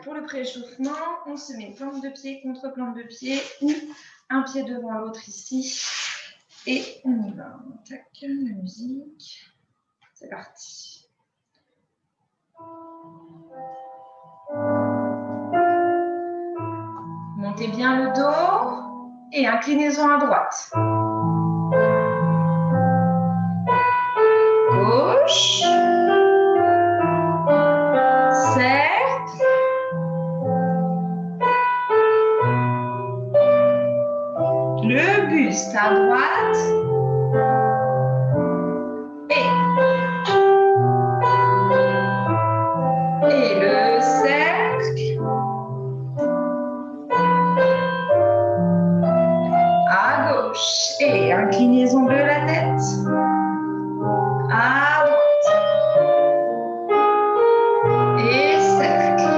pour le prééchauffement, on se met plante de pied contre plante de pied ou un pied devant l'autre ici. Et on y va. Tac, la musique. C'est parti. Montez bien le dos et inclinaison à droite. Gauche. Cercle. Le buste à droite. Et le cercle. À gauche. Et inclinaison de la tête. À droite. Et cercle.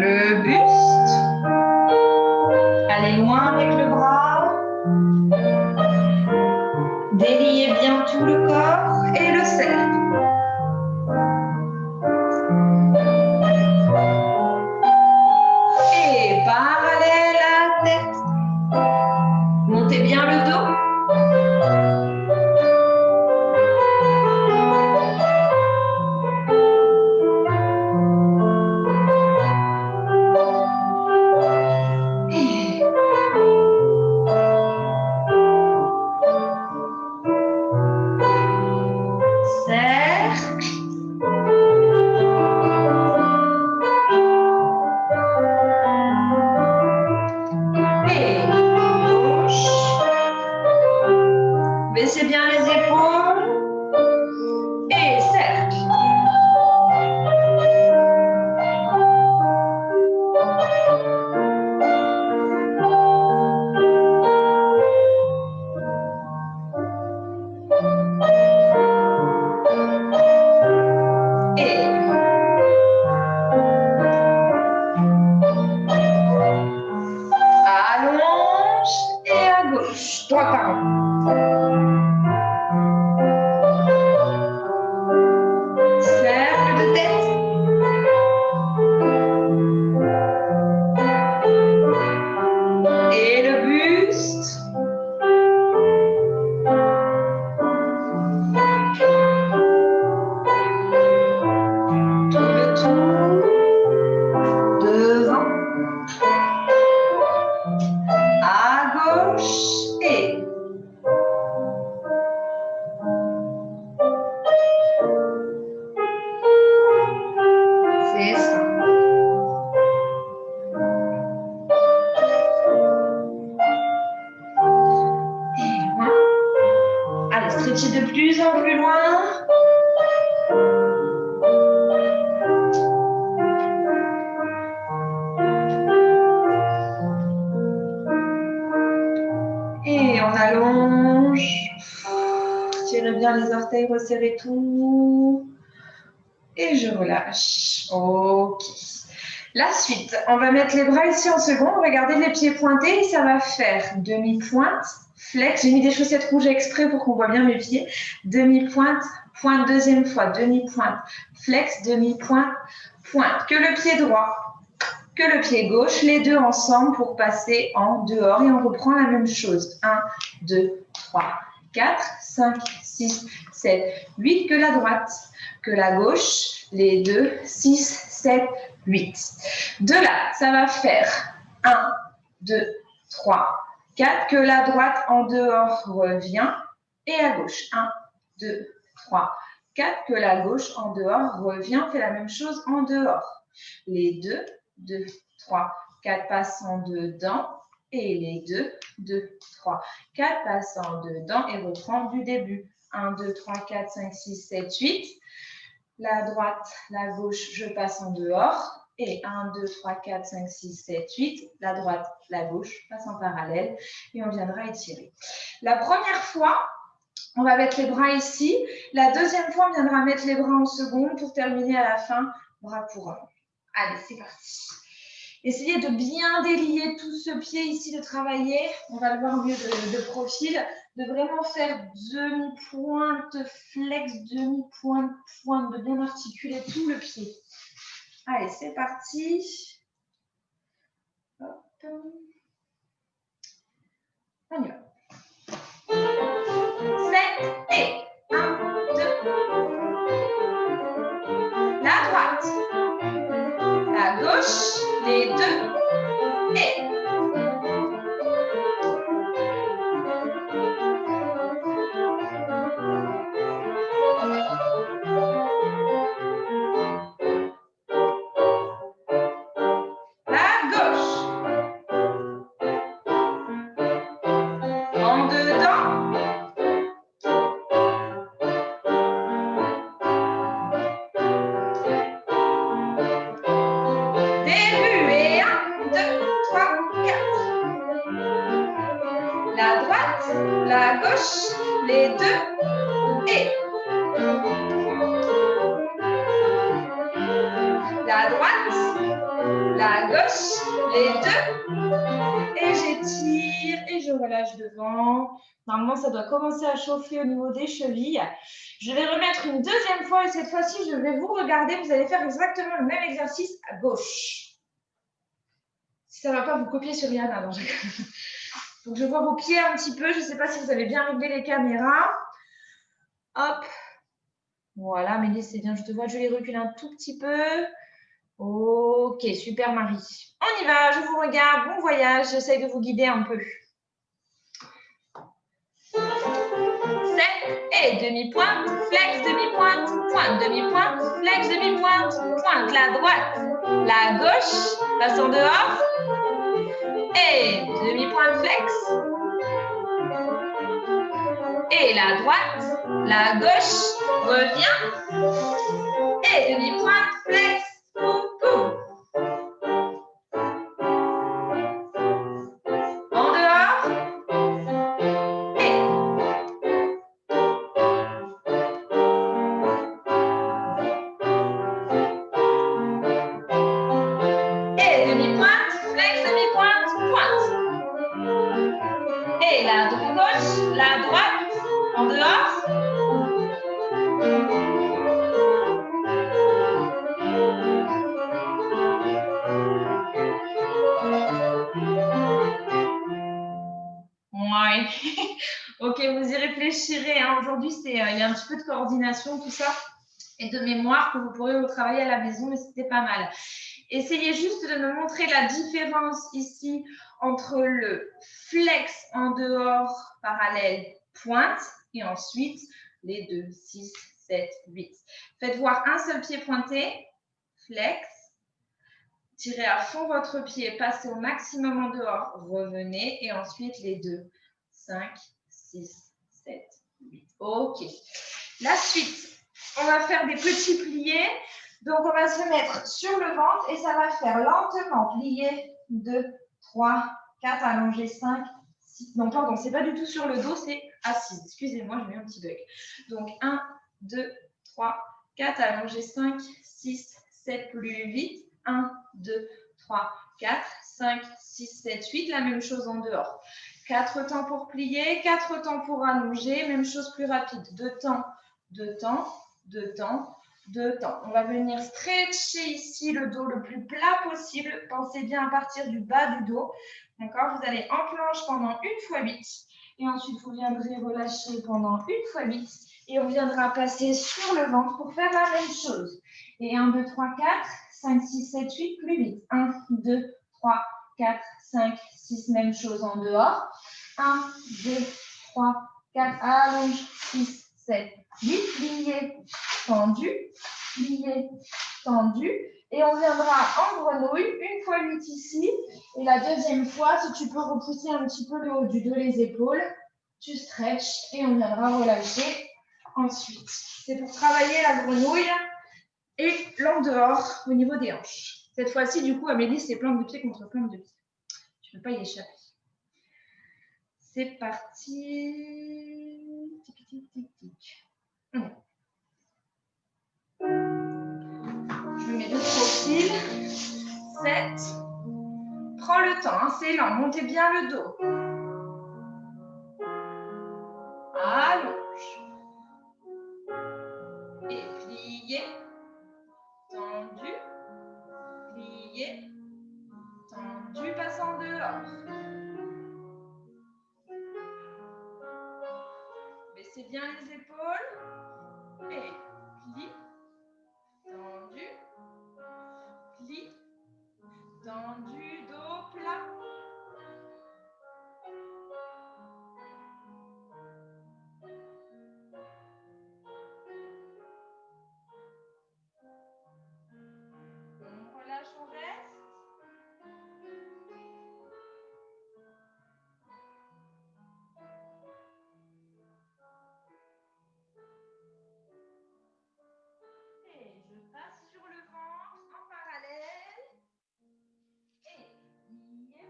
Le buste. Allez loin avec le bras. Déliez bien tout le corps et le cercle. Et parallèle à la tête. Montez bien le dos. Baissez bien les épaules et cercle. Et allonge et à gauche, droit par an. Cercle de tête. Et le buste. Tout le tour. Devant. À gauche et c'est ça. Et loin. Allez, stretchez de plus en plus loin. Et on allonge. Tirez bien les orteils, resserrez tout. Et je relâche. Ok. La suite, on va mettre les bras ici en second. Regardez les pieds pointés. Et ça va faire demi-pointe, flex. J'ai mis des chaussettes rouges exprès pour qu'on voit bien mes pieds. Demi-pointe, pointe deuxième fois. Demi-pointe, flex, demi-pointe, pointe. Que le pied droit, que le pied gauche. Les deux ensemble pour passer en dehors. Et on reprend la même chose. 1, 2, 3, 4, 5, 6, 7, 8. Que la droite, que la gauche. Les deux, 6, 7, 8. De là, ça va faire 1, 2, 3, 4. Que la droite en dehors revient. Et à gauche. 1, 2, 3, 4. Que la gauche en dehors revient. On fait la même chose en dehors. Les deux, 2, 3, 4 passant dedans. Et les deux, 2, 3, 4 passant dedans. Et reprend du début. 1, 2, 3, 4, 5, 6, 7, 8. La droite, la gauche, je passe en dehors. Et 1, 2, 3, 4, 5, 6, 7, 8. La droite, la gauche passe en parallèle. Et on viendra étirer. La première fois, on va mettre les bras ici. La deuxième fois, on viendra mettre les bras en seconde pour terminer à la fin, bras courants. Allez, c'est parti. Essayez de bien délier tout ce pied ici, de travailler. On va le voir mieux de profil. de vraiment faire demi-pointe, flex, demi-pointe, pointe, de bien articuler tout le pied. Allez, c'est parti. Hop. On y va. 7 et 1, 2. La droite, la gauche, les deux et. La gauche, les deux et la droite, la gauche, les deux et j'étire et je relâche devant. Normalement, ça doit commencer à chauffer au niveau des chevilles. Je vais remettre une deuxième fois et cette fois-ci, je vais vous regarder. Vous allez faire exactement le même exercice à gauche. Si ça ne va pas, vous copier sur Yana. Donc, je vois vos pieds un petit peu. Je ne sais pas si vous avez bien réglé les caméras. Hop. Voilà, Mélie, c'est bien. Je te vois. Je les recule un tout petit peu. Ok, super Marie. On y va. Je vous regarde. Bon voyage. J'essaye de vous guider un peu. 7 et demi-pointe. Flex, demi-pointe. Pointe, demi-pointe. Flex, demi-pointe. Pointe la droite. La gauche. Passe en dehors. Et demi-pointe flex. Et la droite, la gauche, revient. Et demi-pointe flex. Coucou. En dehors. Et demi-pointe, flex, demi-pointe, pointe. Et la gauche, la droite, en dehors. Ouais. Ok, vous y réfléchirez. Hein. Aujourd'hui, il y a un petit peu de coordination, tout ça, et de mémoire que vous pourrez retravailler à la maison, mais c'était pas mal. Essayez juste de me montrer la différence ici entre le flex en dehors, parallèle, pointe, et ensuite les 2, 6, 7, 8. Faites voir un seul pied pointé, flex. Tirez à fond votre pied, passez au maximum en dehors, revenez, et ensuite les 2, 5, 6, 7, 8. Ok. La suite, on va faire des petits pliés. Donc, on va se mettre sur le ventre et ça va faire lentement plier 2, 3, 4, allonger 5, 6. Non, pardon, c'est pas du tout sur le dos, c'est assis. Excusez-moi, j'ai eu un petit bug. Donc, 1, 2, 3, 4, allonger 5, 6, 7, plus vite. 1, 2, 3, 4, 5, 6, 7, 8. La même chose en dehors. 4 temps pour plier, 4 temps pour allonger. Même chose plus rapide. 2 temps, 2 temps, 2 temps, 2 temps. On va venir stretcher ici le dos le plus plat possible. Pensez bien à partir du bas du dos. D'accord? Vous allez en planche pendant 1 fois 8. Et ensuite, vous viendrez relâcher pendant 1 fois 8. Et on viendra passer sur le ventre pour faire la même chose. Et 1, 2, 3, 4, 5, 6, 7, 8, plus vite. 1, 2, 3, 4, 5, 6, même chose en dehors. 1, 2, 3, 4, allonge, 6, 7, 8, plié, tendu, plié, tendu. Et on viendra en grenouille, 1 fois 8 ici. Et la deuxième fois, si tu peux repousser un petit peu le haut du dos, les épaules, tu stretches et on viendra relâcher ensuite. C'est pour travailler la grenouille et l'en dehors au niveau des hanches. Cette fois-ci, du coup, Amélie, c'est plante de pied contre plante de pied. Tu ne peux pas y échapper. C'est parti. Tic, tic, tic, tic. Je mets le profil. 7. Prends le temps, hein, c'est lent. Montez bien le dos. flexez bien les épaules. Et pli, tendu, pli, tendu, dos plat. On relâche, on reste. Et je passe sur le ventre en parallèle. Et plié.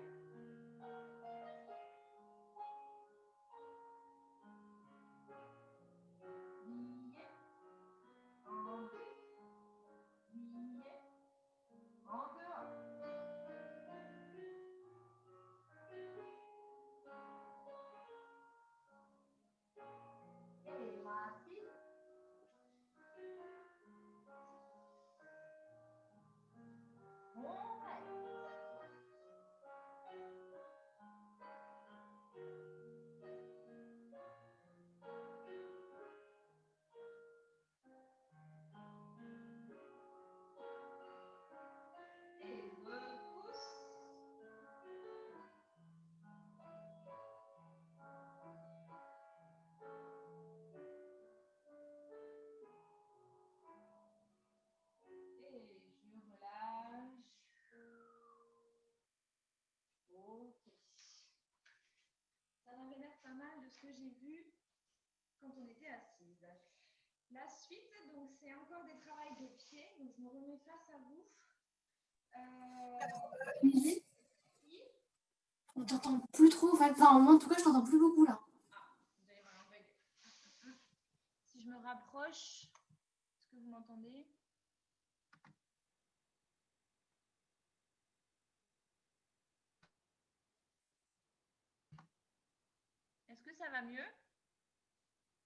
Plié. Tendu. Plié. En dehors. Et voici. On reste. Et repousse. Et je relâche. Ok. Ça m'avait l'air pas mal de ce que j'ai vu quand on était assise. La suite, donc c'est encore des travails de pied. Donc je me remets face à vous. Lily, on t'entend plus trop en fait. Enfin, moi en tout cas, je t'entends plus beaucoup là. Ah, il doit y avoir un bug. Si je me rapproche, est-ce que vous m'entendez? Est-ce que ça va mieux?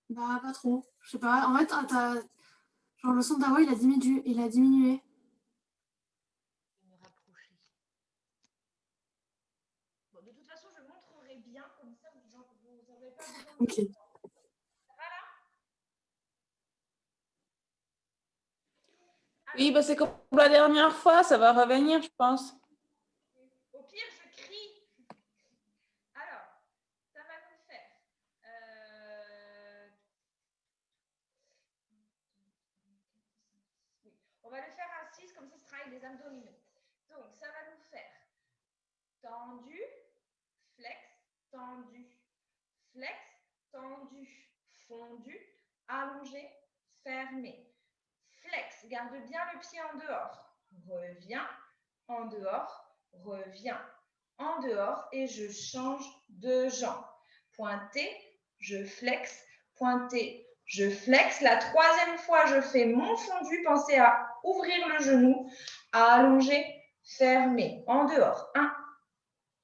Bah, pas trop. Je sais pas. En fait, genre le son de ta voix, il a diminué. Je vais me rapprocher. Bon, de toute façon, je montrerai bien, comme ça, vous n'aurez pas besoin de... Ok. Ça va là? Oui, bah c'est comme la dernière fois, ça va revenir, je pense. Au pire, je crie. Alors, ça va nous faire... Oui. On va le faire à 6, comme ça, ce sera avec les abdominaux. Donc, ça va nous faire tendu, flex, tendu, flex, tendu, fondu, allongé, fermé. Flex, garde bien le pied en dehors. Reviens, en dehors, reviens, en dehors et je change de jambe. Pointé, je flex, pointé, je flex. La troisième fois, je fais mon fondu. Pensez à ouvrir le genou, à allonger, fermer, en dehors. 1,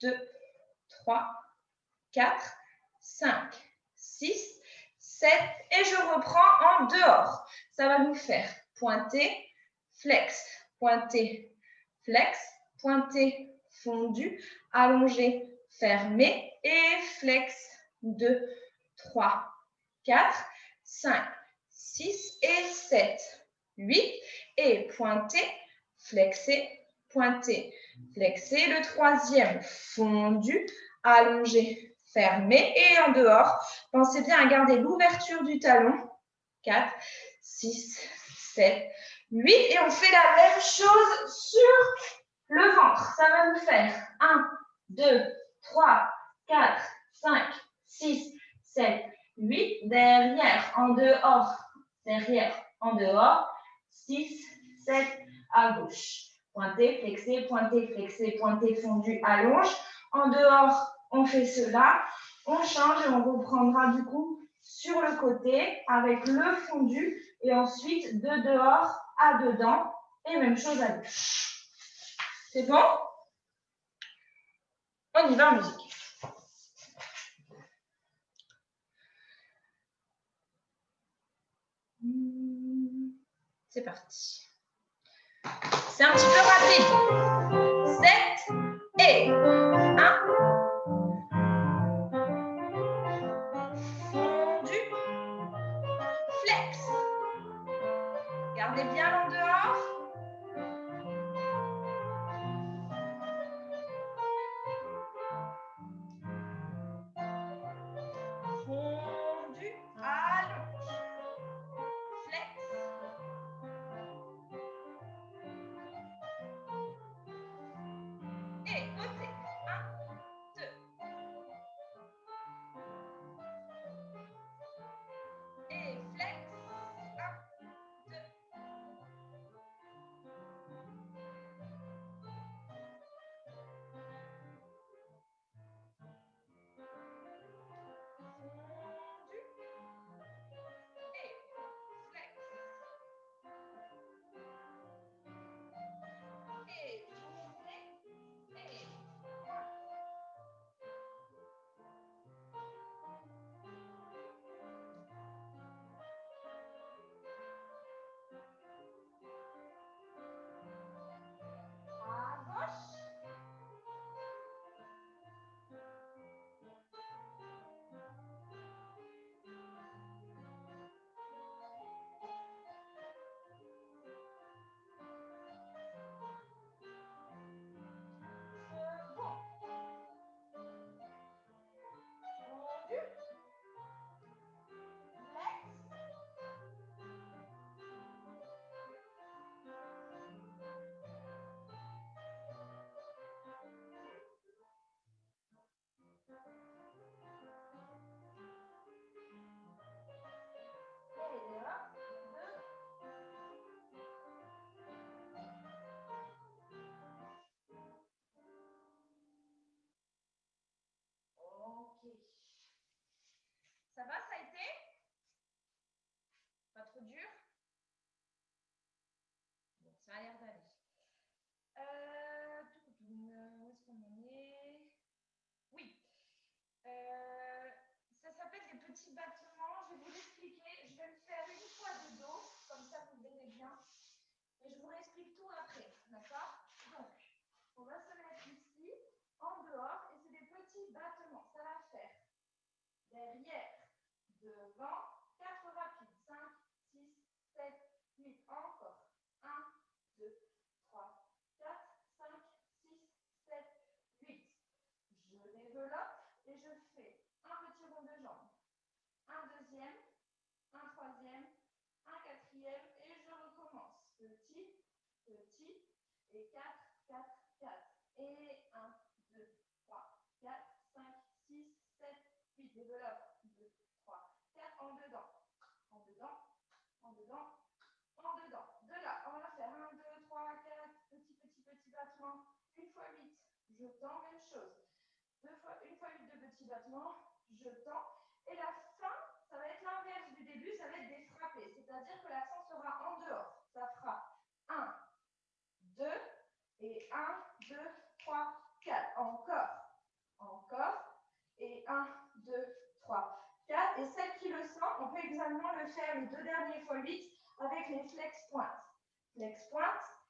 2, 3, 4, 5, 6, 7 et je reprends en dehors. Ça va nous faire pointé, flex, pointé, flex, pointé, fondu, allongé, fermé et flex. 2, 3, 4, 5, 6 et 7, 8 et pointé, flexé, pointé, flexé. Le troisième, fondu, allongé, fermé et en dehors. Pensez bien à garder l'ouverture du talon. 4, 6, 7, 8 et on fait la même chose sur le ventre. Ça va nous faire 1, 2, 3, 4, 5, 6, 7, 8. Derrière, en dehors, derrière, en dehors. 6, 7, à gauche. Pointé, flexé, pointé, fondu, allonge. En dehors, on fait cela. On change et on reprendra du coup sur le côté avec le fondu et ensuite de dehors à dedans et même chose à gauche. C'est bon? On y va en musique. C'est parti. C'est un petit peu rapide. 7 et 1. Fondu. Et je vous réexplique tout après, d'accord? Donc, on va se mettre ici, en dehors, et c'est des petits battements. Ça va faire derrière, devant, 4 rapides. 5, 6, 7, 8, encore. 1, 2, 3, 4, 5, 6, 7, 8. Je développe et je fais un petit rond de jambe. Un deuxième, un troisième, un quatrième et je recommence. Petit, petit et 4, 4, 4. Et 1, 2, 3, 4, 5, 6, 7, 8. Développe. 2, 3, 4. En dedans. En dedans. En dedans. En dedans. De là, on va faire 1, 2, 3, 4. Petit, petit, petit battement. Une fois 8. Je tends, même chose. Une fois 8 de petits battements. Je tends. Et la fin, ça va être l'inverse du début, ça va être des frappés. C'est-à-dire que l'accent sera en dehors. Ça fera 1, 2 et 1, 2, 3, 4. Encore. Encore. Et 1, 2, 3, 4. Et celle qui le sent, on peut également le faire les 2 derniers fois 8 avec les flex pointes. Flex pointes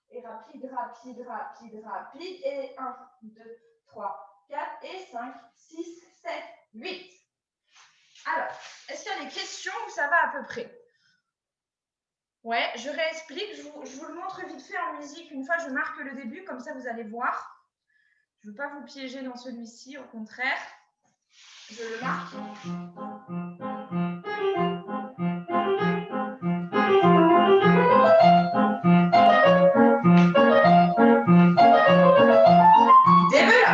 et rapide, rapide, rapide, rapide. Et 1, 2, 3, 4 et 5, 6, 7, 8. Alors, est-ce qu'il y a des questions ou ça va à peu près? Ouais, je réexplique. Je vous le montre vite fait en musique. Une fois, je marque le début, comme ça, vous allez voir. Je ne veux pas vous piéger dans celui-ci, au contraire. Je le marque. Développe.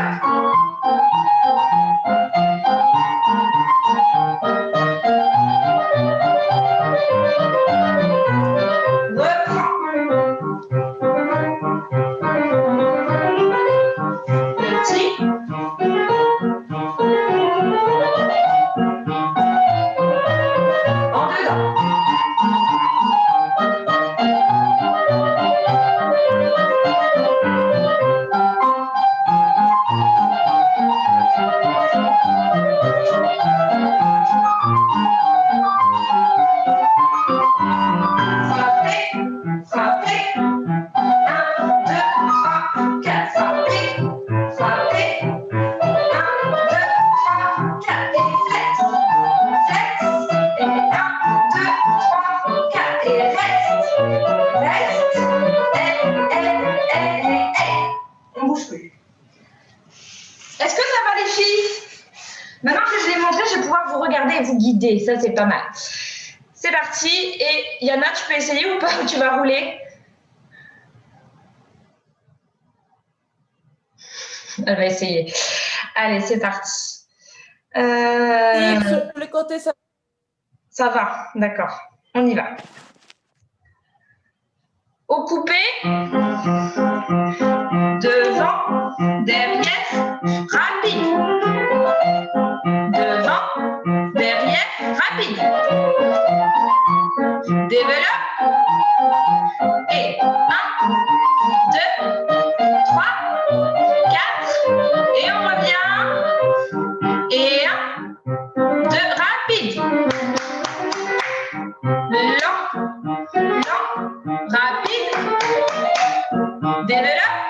Ça, c'est pas mal. C'est parti. Et Yana, tu peux essayer ou pas? Tu vas rouler? Elle va essayer. Allez, c'est parti. Sur le côté, ça va, d'accord. On y va. Au coupé. Devant, derrière, rapide. Devant, derrière, rapide. Développe. Et 1, 2, 3, 4. Et on revient. Et 1, 2, rapide. Lent, lent, rapide. Développe.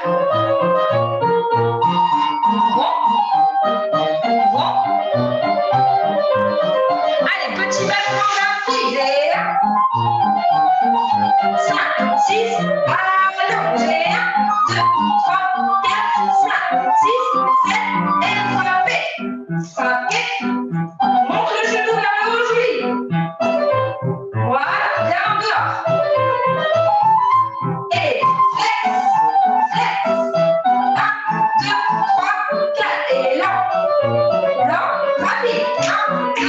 Rond, rond. Allez, petit battement rapide. Et 5, 6, allongez. 1, 2, 3, 4, 5, 6, 7, et frappez. Frappez. Montre le genou vers le haut, Julie. Voilà, bien en dehors. Et flex, flex. 1, 2, 3, 4. Et lent, lent, rapide. 1, 2,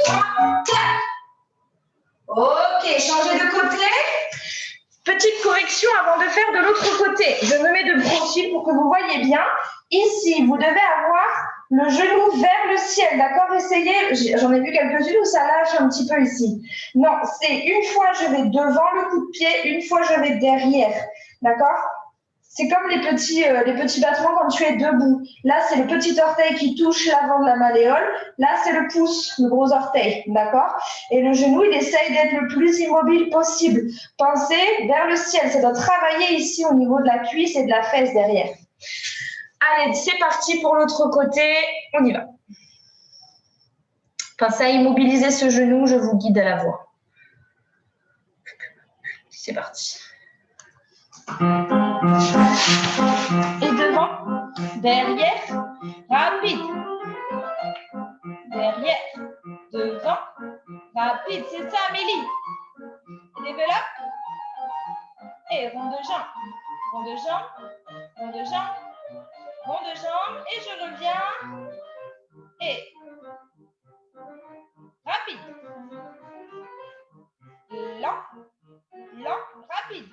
3, 4. Ok, changez de côté. Petite correction avant de faire de l'autre côté. Je me mets de profil pour que vous voyez bien. Ici, vous devez avoir le genou vers le ciel, d'accord? Essayez, j'en ai vu quelques-unes où ça lâche un petit peu ici. Non, c'est une fois je vais devant le coup de pied, une fois je vais derrière, d'accord? C'est comme les petits battements quand tu es debout. Là, c'est le petit orteil qui touche l'avant de la malléole. Là, c'est le pouce, le gros orteil, d'accord? Et le genou, il essaye d'être le plus immobile possible. Pensez vers le ciel. Ça doit travailler ici au niveau de la cuisse et de la fesse derrière. Allez, c'est parti pour l'autre côté. On y va. Pensez à immobiliser ce genou. Je vous guide à la voix. C'est parti. Et devant, derrière, rapide. Derrière, devant, rapide. C'est ça, Amélie. Développe. Et rond de jambe. Rond de jambe. Rond de jambe. Rond de jambe. Et je reviens. Et rapide. Lent. Lent. Rapide.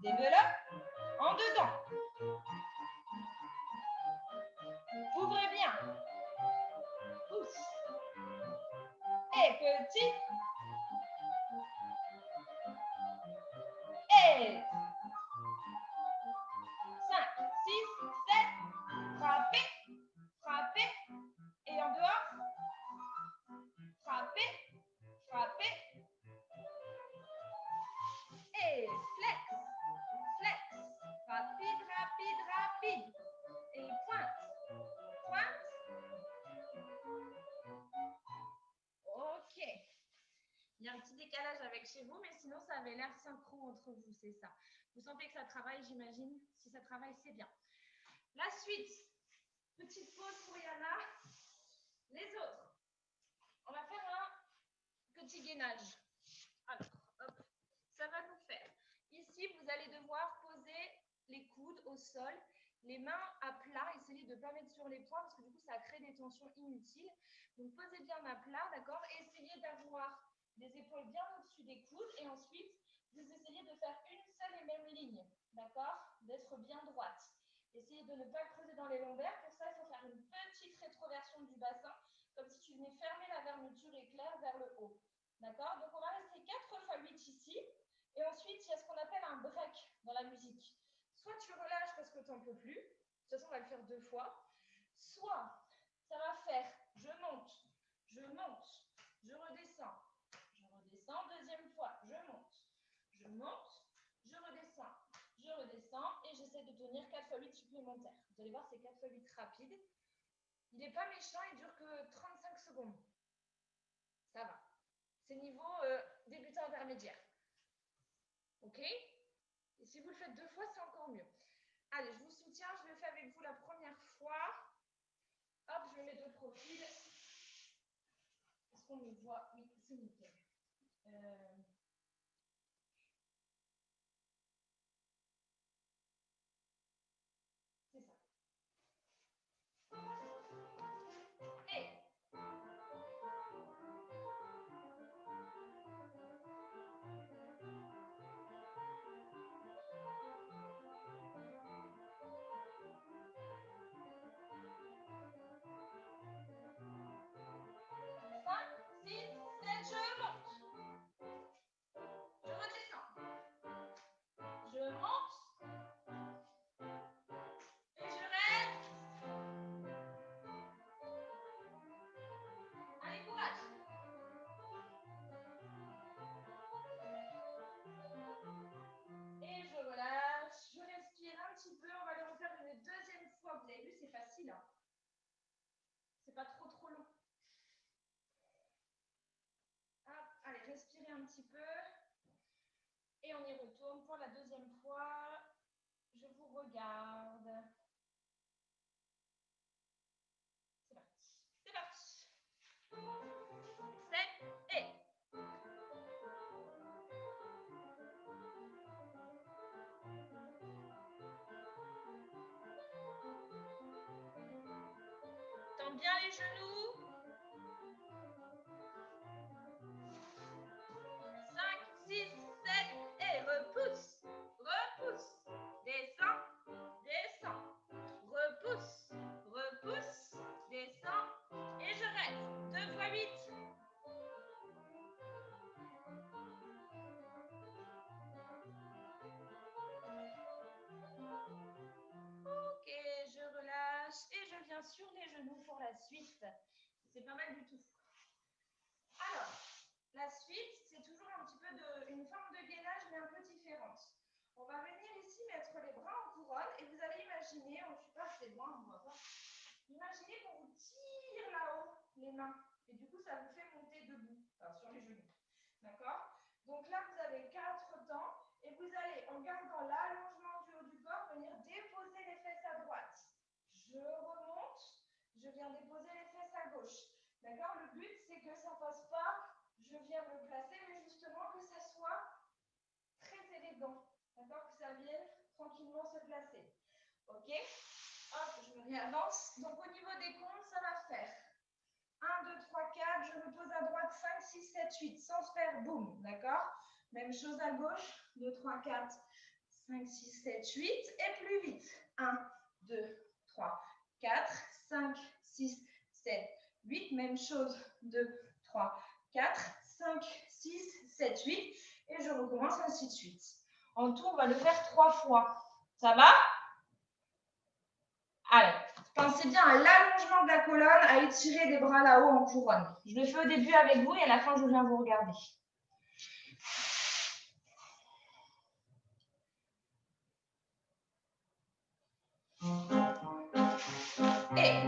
Développe. En dedans. Ouvrez bien. Pousse. Et petit. Et 5, 6, 7. Frappez. Frappez. Et en dehors. Frappez. Frappez. Et flex. Flex. Rapide, rapide, rapide. Et pointe. Pointe. Ok. Il y a un petit décalage avec chez vous, mais sinon, ça avait l'air synchro entre vous, c'est ça. Vous sentez que ça travaille, j'imagine. Si ça travaille, c'est bien. La suite. Petite pause pour Yana. Les autres. On va faire un petit gainage. Alors, hop. Ça va nous faire. Ici, vous allez devoir poser les coudes au sol, les mains à plat. Essayez de ne pas mettre sur les poings parce que du coup, ça crée des tensions inutiles. Donc, posez bien à plat, d'accord? Essayez d'avoir les épaules bien au-dessus des coudes et ensuite, vous essayez de faire une seule et même ligne, d'accord? D'être bien droite. Essayez de ne pas creuser dans les lombaires. Pour ça, il faut faire une petite rétroversion du bassin, comme si tu venais fermer la vermeture éclair vers le haut. D'accord? Donc, on va rester 4 fois 8 ici. Et ensuite, il y a ce qu'on appelle un break dans la musique. Soit tu relâches parce que tu n'en peux plus. De toute façon, on va le faire 2 fois. Soit, ça va faire je monte, je monte, je redescends. Je redescends. Deuxième fois, je monte, je monte, je redescends. Je redescends et j'essaie de tenir 4 fois 8 supplémentaires. Vous allez voir, c'est 4 fois 8 rapide. Il n'est pas méchant, il dure que 35 secondes. Ça va. C'est niveau débutant intermédiaire. Ok? Et si vous le faites 2 fois, c'est encore mieux. Allez, je vous soutiens, je le fais avec vous la première fois. Hop, je me mets de profil. Est-ce qu'on me voit? Oui, c'est nickel. C'est ça. Et je monte et je reste. Allez, courage. Et je relâche, je respire un petit peu. On va le refaire une deuxième fois. Vous avez vu, c'est facile. Hein, c'est pas trop long. Hop, allez, respirez un petit peu. Et on y retourne pour la deuxième fois. Je vous regarde. C'est parti. C'est parti. 7 et. Tends bien les genoux. 5, 6, 7 et repousse. Repousse. Descends. Descends. Repousse. Repousse. Descends. Et je reste. 2 fois 8. C'est pas mal du tout. Alors, la suite, c'est toujours un petit peu une forme de gainage, mais un peu différente. On va venir ici mettre les bras en couronne et vous allez imaginer, je ne suis pas assez loin, on va voir. Imaginez qu'on vous tire là-haut les mains et du coup, ça vous fait monter debout, enfin, sur les genoux. D'accord? Donc là, vous avez 4 temps et vous allez, en gardant l'allongement du haut du corps, venir déposer les fesses à droite. Je remonte, je viens déposer les fesses à gauche. D'accord? Le but, c'est que ça ne fasse pas, je viens me placer, mais justement que ça soit très élégant. D'accord? Que ça vienne tranquillement se placer. Ok? Hop, je me réavance. Donc au niveau des comptes, ça va faire 1, 2, 3, 4. Je me pose à droite 5, 6, 7, 8. Sans se faire boum. D'accord? Même chose à gauche. 2, 3, 4, 5, 6, 7, 8. Et plus vite. 1, 2, 3, 4, 5, 6, 7, 8. Même chose. 2, 3, 4, 5, 6, 7, 8. Et je recommence ainsi de suite. En tout, on va le faire 3 fois. Ça va? Allez, pensez bien à l'allongement de la colonne, à étirer des bras là-haut en couronne. Je le fais au début avec vous et à la fin, je viens vous regarder. Et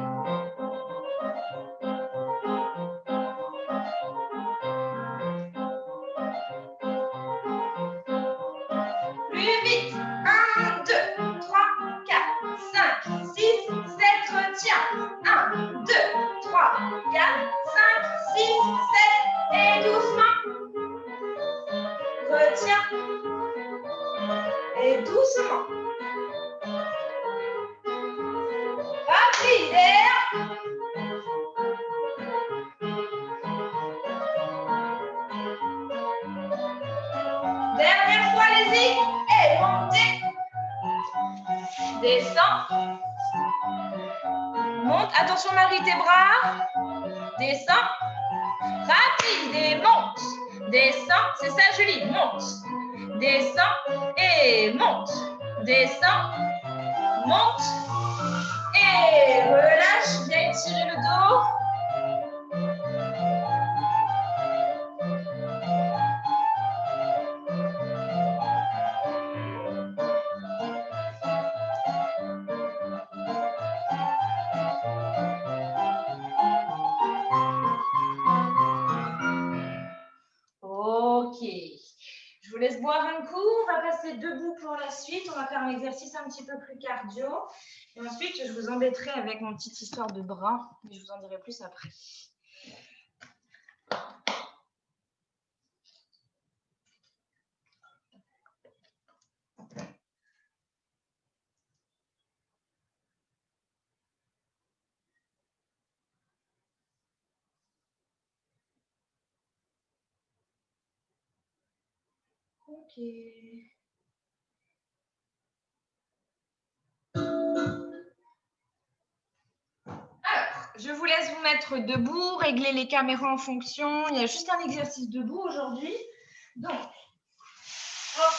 plus vite. 1, 2, 3, 4, 5, 6, 7, retiens. 1, 2, 3, 4, 5, 6, 7, et doucement. Retiens. Et doucement. Rapide. Et dernière fois, allez-y. Et montez. Descends. Monte. Attention, Marie, tes bras. Descends. Rapide et monte. Descends. C'est ça, Julie. Monte. Descends et monte. Descends. Monte. Et relâche. Viens étirer le dos. Ok. Je vous laisse boire un coup. On va passer debout pour la suite. On va faire un exercice un petit peu plus cardio. Et ensuite, je vous embêterai avec mon petite histoire de bras. Mais je vous en dirai plus après. Ok. Alors, je vous laisse vous mettre debout, régler les caméras en fonction. Il y a juste un exercice debout aujourd'hui. Donc, hop.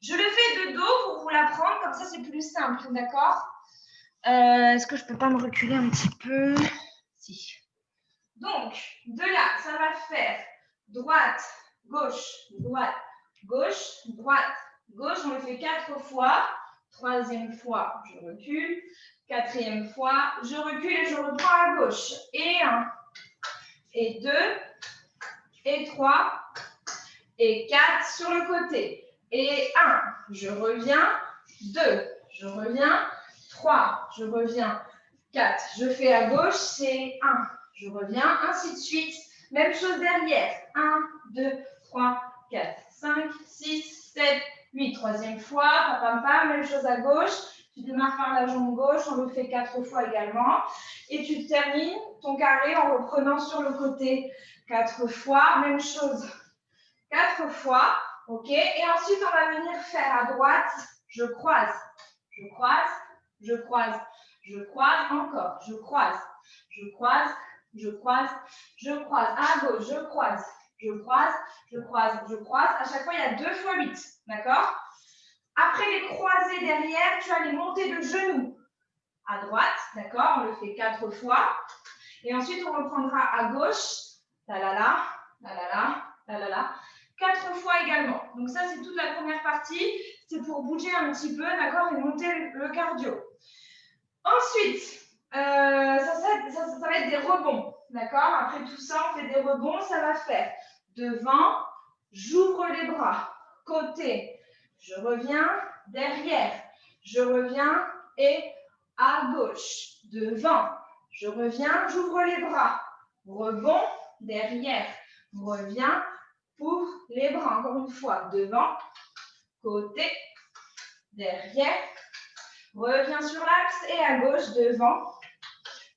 Je le fais de dos pour vous l'apprendre, comme ça c'est plus simple, d'accord? Est-ce que je peux pas me reculer un petit peu? Si. Donc, de là, ça va faire droite, gauche, droite, gauche, droite, gauche. On le fait 4 fois. 3e fois, je recule. 4e fois, je recule et je reprends à gauche. Et 1, et 2, et 3, et 4 sur le côté. Et 1, je reviens. 2, je reviens. 3, je reviens. 4, je fais à gauche, c'est 1, je reviens, ainsi de suite. Même chose derrière. 1, 2, 3, 4, 5, 6, 7, 8. 3e fois, pam, pam, même chose à gauche. Tu démarres par la jambe gauche, on le fait 4 fois également. Et tu termines ton carré en reprenant sur le côté 4 fois. Même chose, 4 fois. Ok. Et ensuite, on va venir faire à droite, je croise, je croise, je croise. Je croise encore, je croise, je croise, je croise, je croise. À gauche, je croise, je croise, je croise, je croise. À chaque fois, il y a 2 fois 8, d'accord? Après les croisés derrière, tu as les montées de genoux. à droite, d'accord? On le fait 4 fois. Et ensuite, on reprendra à gauche, la la la, la la la, la la la, 4 fois également. Donc ça, c'est toute la première partie. C'est pour bouger un petit peu, d'accord? Et monter le cardio. Ensuite, ça va être des rebonds, d'accord? Après tout ça, on fait des rebonds. Ça va faire devant, j'ouvre les bras, côté, je reviens, derrière, je reviens et à gauche, devant, je reviens, j'ouvre les bras, rebond, derrière, reviens, ouvre les bras, encore une fois, devant, côté, derrière, reviens sur l'axe et à gauche, devant,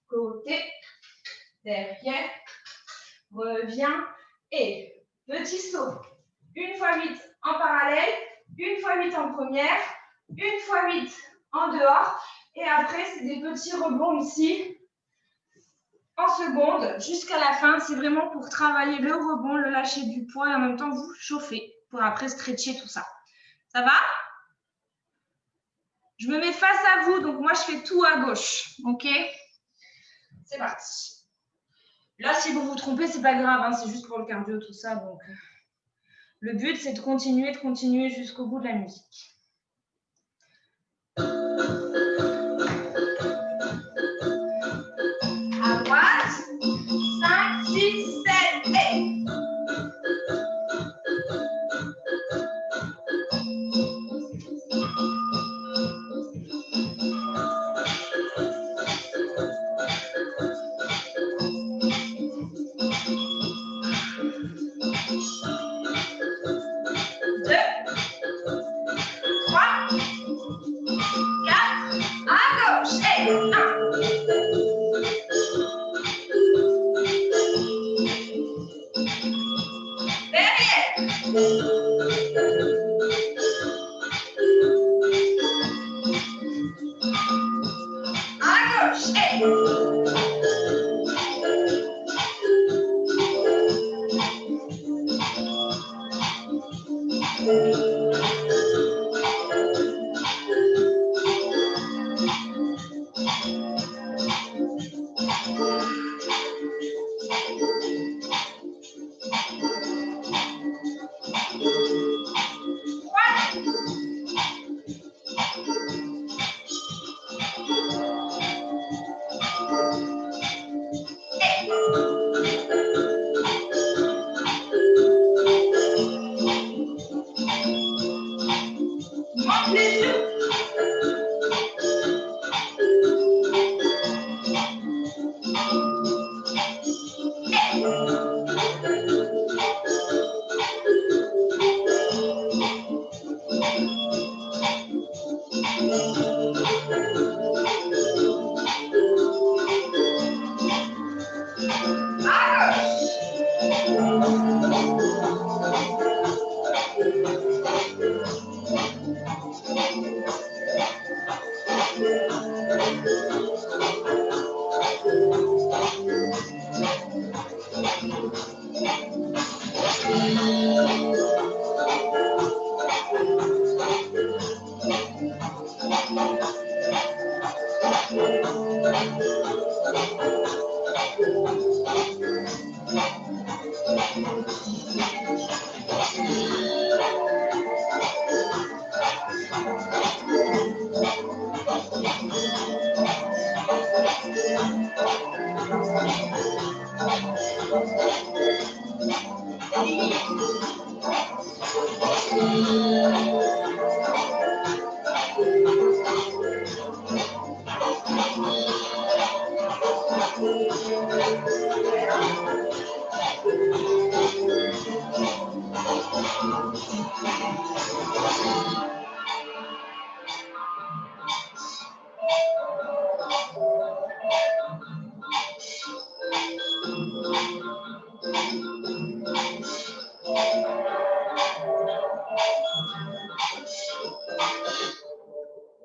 côté, derrière, reviens et petit saut. 1 fois 8 en parallèle, 1 fois 8 en première, 1 fois 8 en dehors. Et après, c'est des petits rebonds ici en seconde jusqu'à la fin. C'est vraiment pour travailler le rebond, le lâcher du poids et en même temps vous chauffer pour après stretcher tout ça. Ça va? Je me mets face à vous, donc moi je fais tout à gauche. Ok? C'est parti. Là, si vous vous trompez, c'est pas grave, hein, c'est juste pour le cardio, tout ça. Donc, le but, c'est de continuer jusqu'au bout de la musique. À droite, 5, 6, 7, et...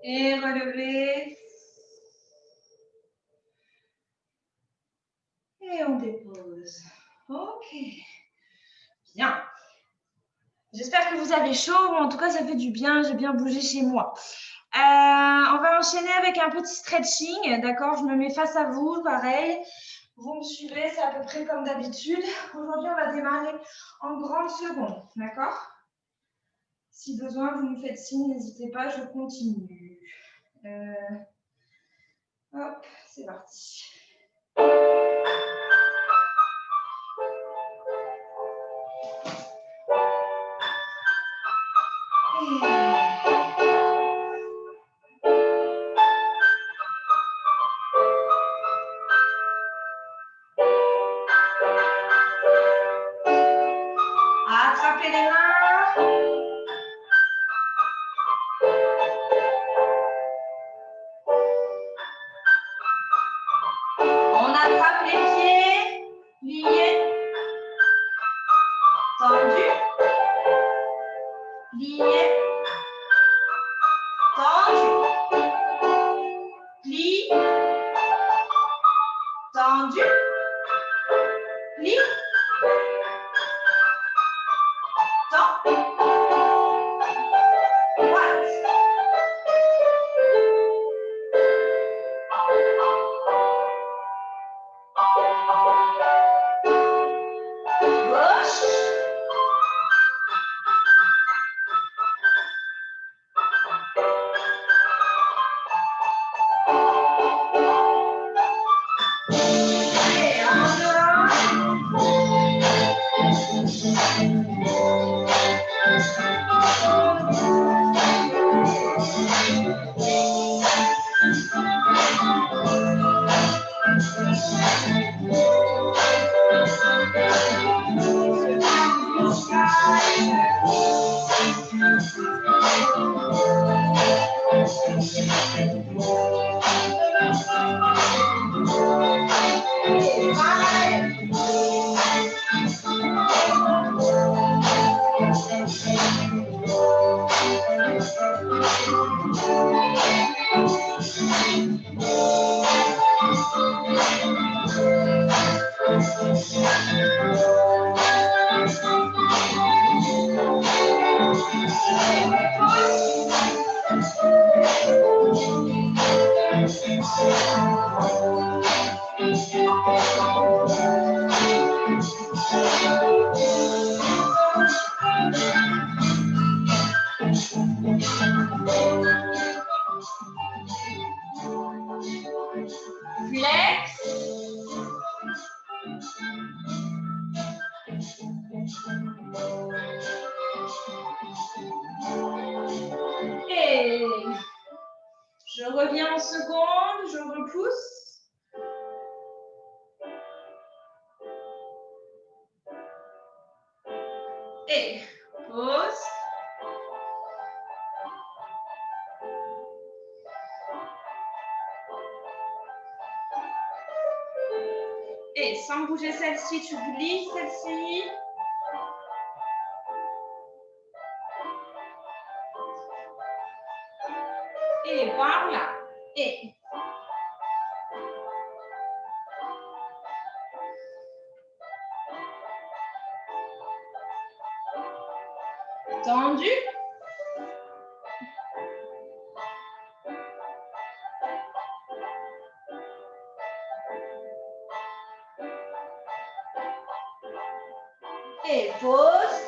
Et relever. Et on dépose. Ok. Bien. J'espère que vous avez chaud, ou en tout cas ça fait du bien, j'ai bien bougé chez moi. On va enchaîner avec un petit stretching, d'accord? Je me mets face à vous, pareil. Vous me suivez, c'est à peu près comme d'habitude. Aujourd'hui, on va démarrer en grande seconde, d'accord? Si besoin, vous me faites signe, n'hésitez pas, je continue. Hop, c'est parti. Attrapez les mains. On attrape les pieds, liés, tendus, liés, tendus, plie, tendu, plie, tend, droite. Gauche. Et en flex. Et je reviens en seconde, je repousse. Et pause. Et sans bouger celle-ci, tu glisses celle-ci. Et par là. Et tendu. Et pause.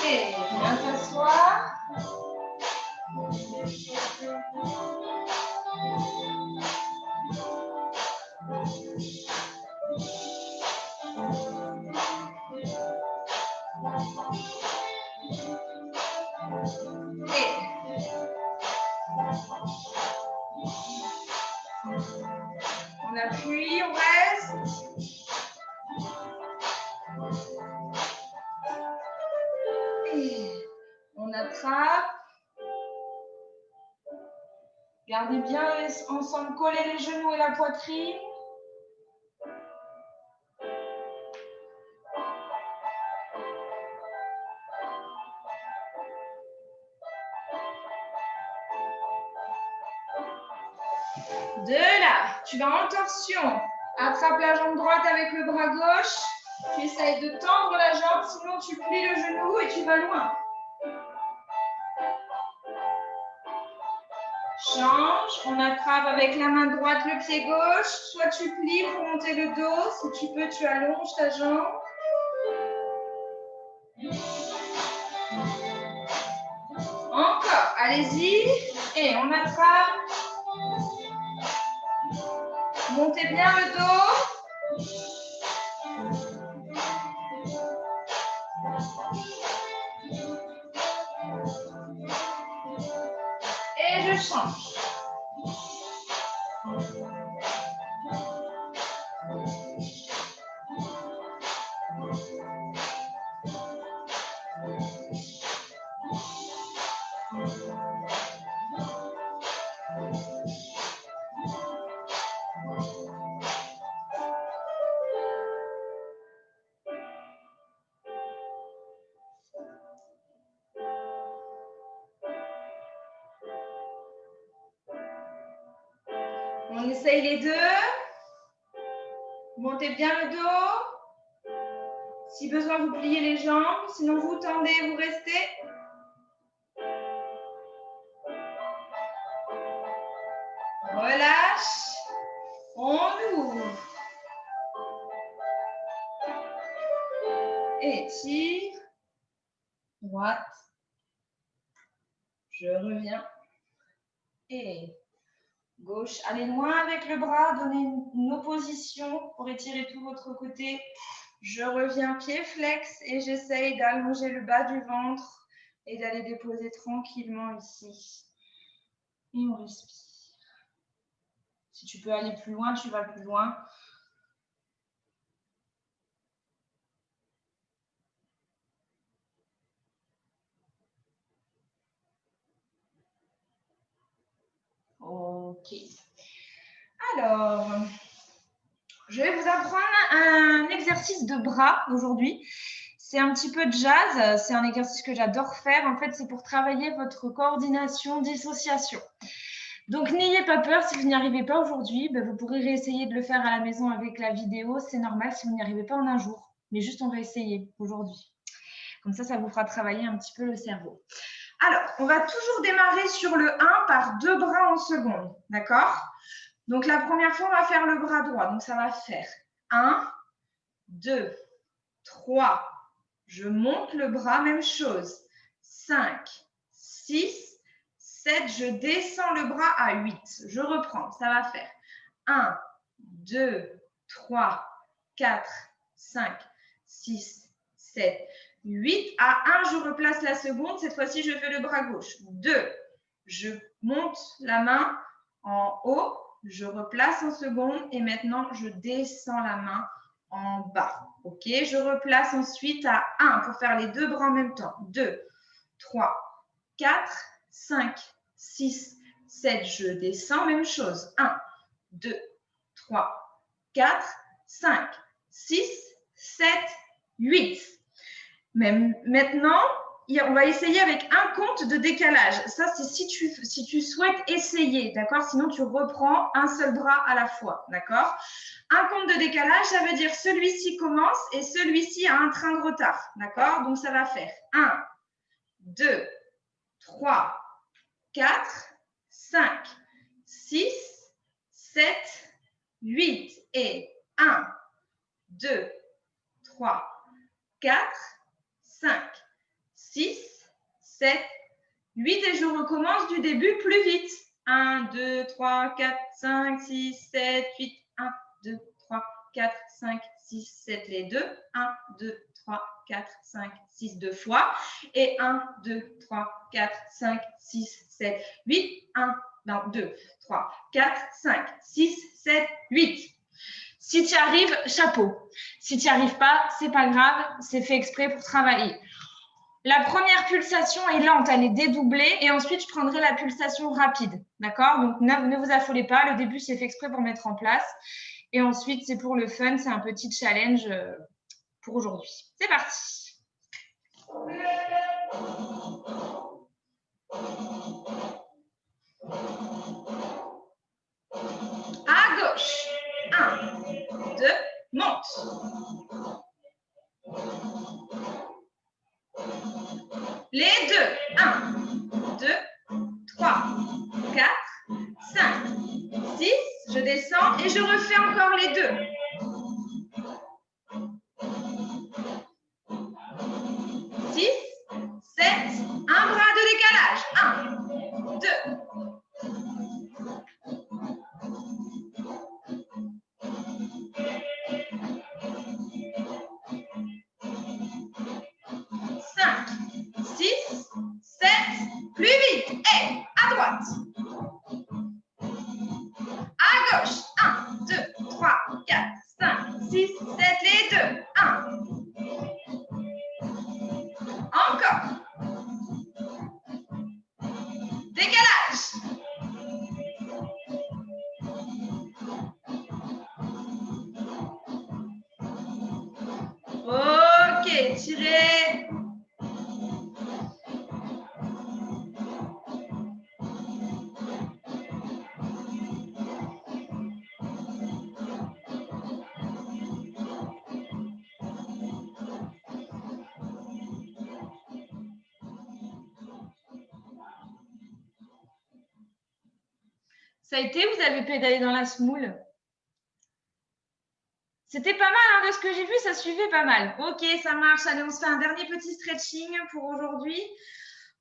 Et bien s'asseoir. On appuie, on reste. Et on attrape. Gardez bien ensemble coller les genoux et la poitrine. De là, tu vas en torsion Attrape la jambe droite avec le bras gauche. Tu essayes de tendre la jambe, sinon tu plies le genou et tu vas loin. Change, on attrape avec la main droite le pied gauche. Soit tu plies pour monter le dos. Si tu peux, tu allonges ta jambe. Encore, allez-y. Et on attrape. Montez bien le dos. Et je change. On essaye les deux. Montez bien le dos. Si besoin, vous pliez les jambes. Sinon, vous tendez, vous restez. Relâche. On ouvre. Étire. Droite. Je reviens. Et gauche. Allez loin avec le bras. Donnez une opposition pour étirer tout votre côté. Je reviens pied flex et j'essaye d'allonger le bas du ventre et d'aller déposer tranquillement ici. Et on respire. Si tu peux aller plus loin, tu vas plus loin. Ok. Alors, je vais vous apprendre un exercice de bras aujourd'hui. C'est un petit peu de jazz. C'est un exercice que j'adore faire. En fait, c'est pour travailler votre coordination, dissociation. Donc, n'ayez pas peur. Si vous n'y arrivez pas aujourd'hui, vous pourrez réessayer de le faire à la maison avec la vidéo. C'est normal si vous n'y arrivez pas en un jour. Mais juste, on va essayer aujourd'hui. Comme ça vous fera travailler un petit peu le cerveau. Alors, on va toujours démarrer sur le 1 par 2 bras en seconde. D'accord? Donc, la première fois, on va faire le bras droit. Donc, ça va faire 1, 2, 3. Je monte le bras, même chose. 5, 6, 7. Je descends le bras à 8. Je reprends. Ça va faire 1, 2, 3, 4, 5, 6, 7, 8. À 1, je replace la seconde. Cette fois-ci, je fais le bras gauche. 2, je monte la main en haut. Je replace en seconde. Et maintenant, je descends la main en bas. OK, je replace ensuite à 1 pour faire les deux bras en même temps. 2, 3, 4, 5, 6, 7. Je descends, même chose. 1, 2, 3, 4, 5, 6, 7, 8. Même maintenant, on va essayer avec un compte de décalage. Ça, c'est si tu souhaites essayer, d'accord? Sinon, tu reprends un seul bras à la fois, d'accord? Un compte de décalage, ça veut dire celui-ci commence et celui-ci a un train de retard, d'accord? Donc, ça va faire 1, 2, 3, 4, 5, 6, 7, 8. Et 1, 2, 3, 4, 5, 6, 7, 8 et je recommence du début plus vite. 1, 2, 3, 4, 5, 6, 7, 8. 1, 2, 3, 4, 5, 6, 7, les deux. 1, 2, 3, 4, 5, 6, deux fois. Et 1, 2, 3, 4, 5, 6, 7, 8. 1, 2, 3, 4, 5, 6, 7, 8. Si tu y arrives, chapeau. Si tu n'y arrives pas, c'est pas grave, c'est fait exprès pour travailler. La première pulsation est lente, elle est dédoublée et ensuite je prendrai la pulsation rapide. D'accord? Donc ne vous affolez pas, le début c'est fait exprès pour mettre en place et ensuite c'est pour le fun, c'est un petit challenge pour aujourd'hui. C'est parti. À gauche. 1, monte. Les deux. 1, 2, 3, 4, 5, 6. Je descends et je refais encore les deux. 6, 7, un bras de décalage. 1, 2. 5, 6, 7, plus vite. Et à droite. À gauche. 1, 2, 3, 4, 5, 6, 7, les deux. 1. Encore. Décalage. Ok, tirez. Ça a été, vous avez pédalé dans la semoule? C'était pas mal, hein, de ce que j'ai vu, ça suivait pas mal. Ok, ça marche. Allez, on se fait un dernier petit stretching pour aujourd'hui.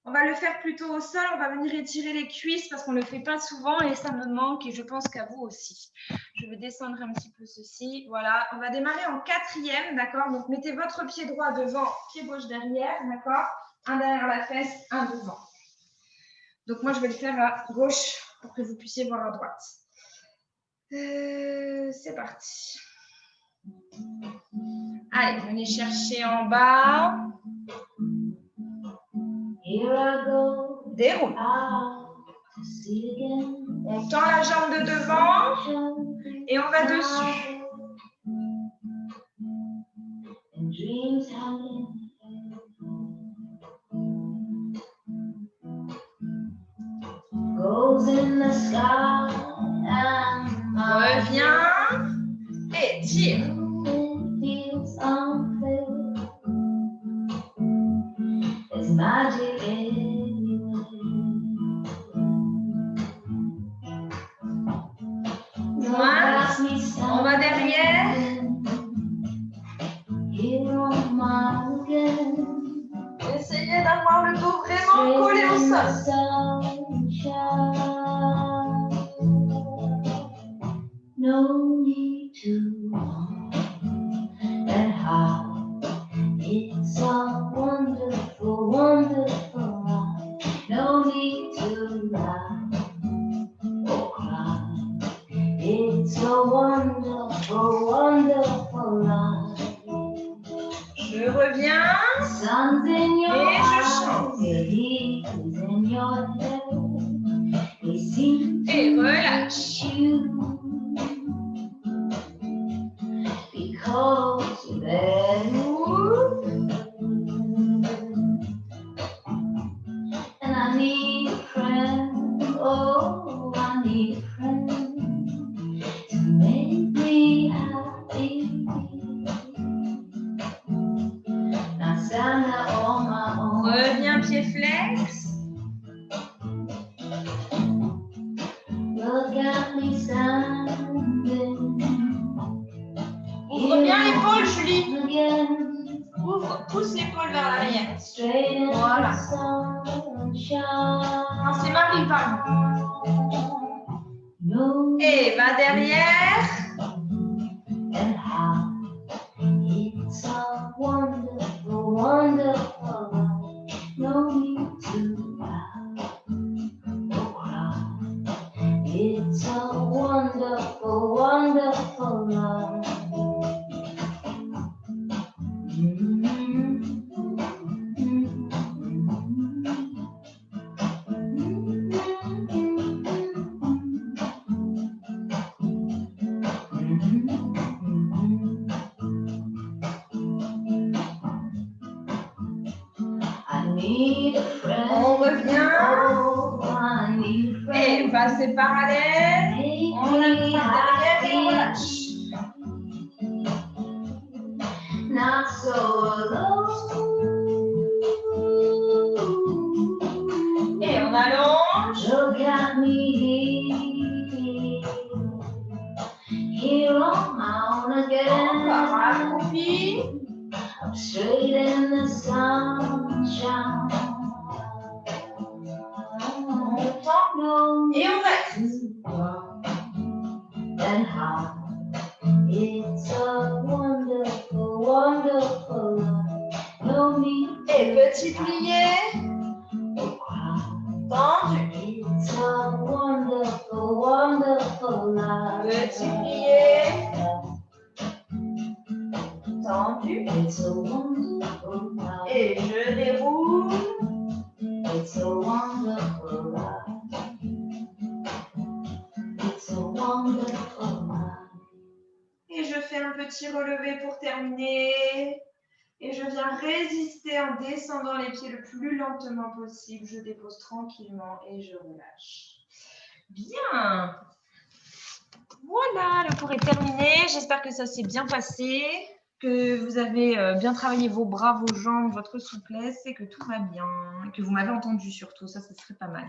On va le faire plutôt au sol. On va venir étirer les cuisses parce qu'on ne le fait pas souvent et ça me manque et je pense qu'à vous aussi. Je vais descendre un petit peu ceci. Voilà, on va démarrer en 4e, d'accord? Donc, mettez votre pied droit devant, pied gauche derrière, d'accord? Un derrière la fesse, un devant. Donc, moi, je vais le faire à gauche pour que vous puissiez voir à droite. C'est parti. Allez, venez chercher en bas. Déroule. On tend la jambe de devant et on va dessus. Reviens et tire. On va derrière. Essayez d'avoir le dos vraiment collé au sol. No need to and how it's a wonderful, wonderful life. No need to lie or cry. It's a wonderful, wonderful life. Je reviens et je chante. Et relâche. Because they move. And I need a friend. Oh, I need a friend to make me happy. Reviens pied flex. Ouvre bien l'épaule, Julie. Ouvre, pousse l'épaule vers l'arrière. Voilà. Non, c'est Marie, pardon. Et va derrière. It's a wonderful, wonderful life. No need to laugh or cry. It's a wonderful, wonderful life. On revient et passer parallèle. On appuie derrière et on lâche. not so alone. Et on allonge. Look at me here on my own Encore again. accroupi. I'm straight in the sunshine. Et on reste. And how it's a wonderful, wonderful life. No need Et petit plié. to cry. Tendu. It's a wonderful, wonderful life. Petit plié. Tendu. It's a wonderful life. Et je déroule. It's a wonderful life. It's a wonderful life. Et je fais un petit relevé pour terminer. Et je viens résister en descendant les pieds le plus lentement possible. Je dépose tranquillement et je relâche. Bien. Voilà, le cours est terminé. J'espère que ça s'est bien passé, que vous avez bien travaillé vos bras, vos jambes, votre souplesse et que tout va bien. Et que vous m'avez entendu surtout, ça serait pas mal.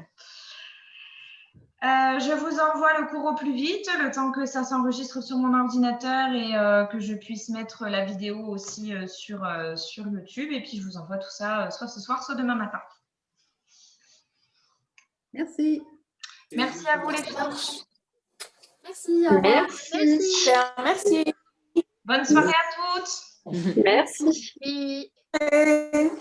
Je vous envoie le cours au plus vite, le temps que ça s'enregistre sur mon ordinateur et que je puisse mettre la vidéo aussi sur YouTube. Et puis, je vous envoie tout ça soit ce soir, soit demain matin. Merci. Merci à vous les filles. Merci. Au revoir. Merci. Merci. Bonne soirée à toutes. Merci. Merci.